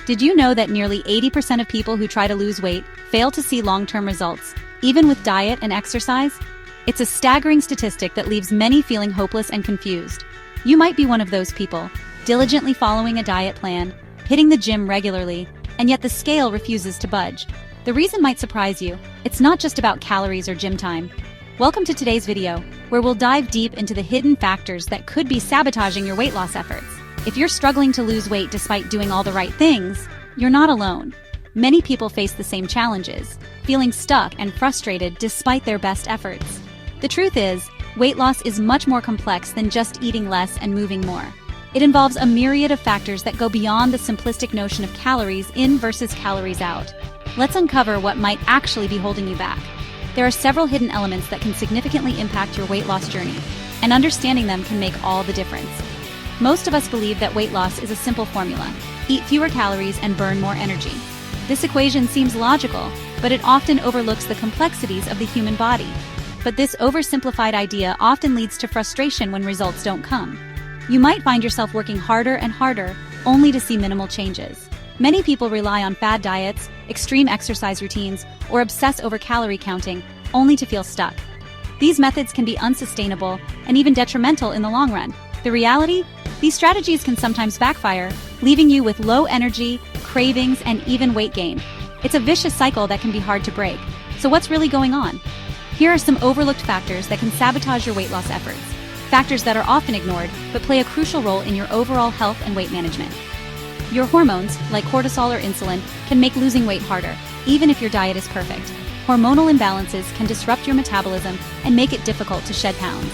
Did you know that nearly 80% of people who try to lose weight fail to see long-term results, even with diet and exercise? It's a staggering statistic that leaves many feeling hopeless and confused. You might be one of those people, diligently following a diet plan, hitting the gym regularly, and yet the scale refuses to budge. The reason might surprise you. It's not just about calories or gym time. Welcome to today's video, where we'll dive deep into the hidden factors that could be sabotaging your weight loss efforts. If you're struggling to lose weight despite doing all the right things, you're not alone. Many people face the same challenges, feeling stuck and frustrated despite their best efforts. The truth is, weight loss is much more complex than just eating less and moving more. It involves a myriad of factors that go beyond the simplistic notion of calories in versus calories out. Let's uncover what might actually be holding you back. There are several hidden elements that can significantly impact your weight loss journey, and understanding them can make all the difference. Most of us believe that weight loss is a simple formula: eat fewer calories and burn more energy. This equation seems logical, but it often overlooks the complexities of the human body. But this oversimplified idea often leads to frustration when results don't come. You might find yourself working harder and harder, only to see minimal changes. Many people rely on fad diets, extreme exercise routines, or obsess over calorie counting, only to feel stuck. These methods can be unsustainable and even detrimental in the long run. The reality? These strategies can sometimes backfire, leaving you with low energy, cravings, and even weight gain. It's a vicious cycle that can be hard to break. So what's really going on? Here are some overlooked factors that can sabotage your weight loss efforts. Factors that are often ignored, but play a crucial role in your overall health and weight management. Your hormones, like cortisol or insulin, can make losing weight harder, even if your diet is perfect. Hormonal imbalances can disrupt your metabolism and make it difficult to shed pounds.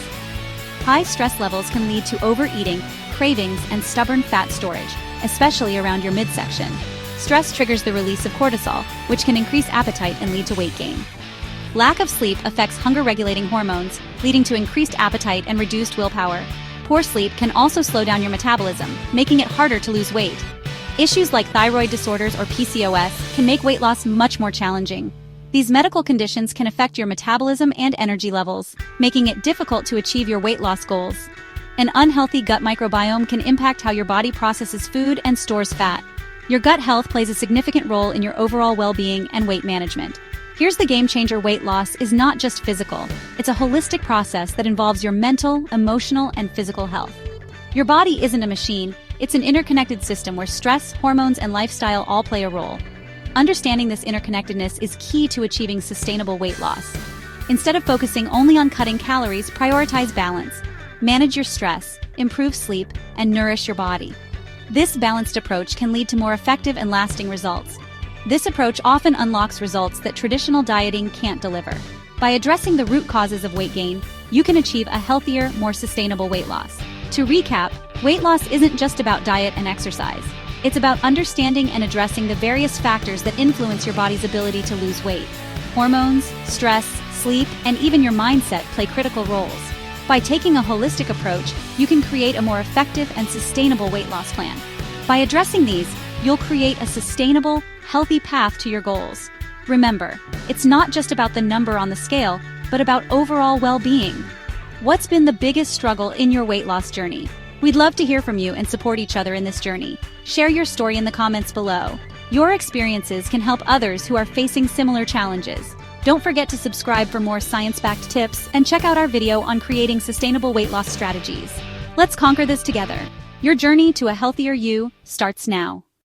High stress levels can lead to overeating, cravings, and stubborn fat storage, especially around your midsection. Stress triggers the release of cortisol, which can increase appetite and lead to weight gain. Lack of sleep affects hunger-regulating hormones, leading to increased appetite and reduced willpower. Poor sleep can also slow down your metabolism, making it harder to lose weight. Issues like thyroid disorders or PCOS can make weight loss much more challenging. These medical conditions can affect your metabolism and energy levels, making it difficult to achieve your weight loss goals. An unhealthy gut microbiome can impact how your body processes food and stores fat. Your gut health plays a significant role in your overall well-being and weight management. Here's the game changer: weight loss is not just physical. It's a holistic process that involves your mental, emotional, and physical health. Your body isn't a machine, it's an interconnected system where stress, hormones, and lifestyle all play a role. Understanding this interconnectedness is key to achieving sustainable weight loss. Instead of focusing only on cutting calories, prioritize balance. Manage your stress, improve sleep, and nourish your body. This balanced approach can lead to more effective and lasting results. This approach often unlocks results that traditional dieting can't deliver. By addressing the root causes of weight gain, you can achieve a healthier, more sustainable weight loss. To recap, weight loss isn't just about diet and exercise. It's about understanding and addressing the various factors that influence your body's ability to lose weight. Hormones, stress, sleep, and even your mindset play critical roles. By taking a holistic approach, you can create a more effective and sustainable weight loss plan. By addressing these, you'll create a sustainable, healthy path to your goals. Remember, it's not just about the number on the scale, but about overall well-being. What's been the biggest struggle in your weight loss journey? We'd love to hear from you and support each other in this journey. Share your story in the comments below. Your experiences can help others who are facing similar challenges. Don't forget to subscribe for more science-backed tips and check out our video on creating sustainable weight loss strategies. Let's conquer this together. Your journey to a healthier you starts now.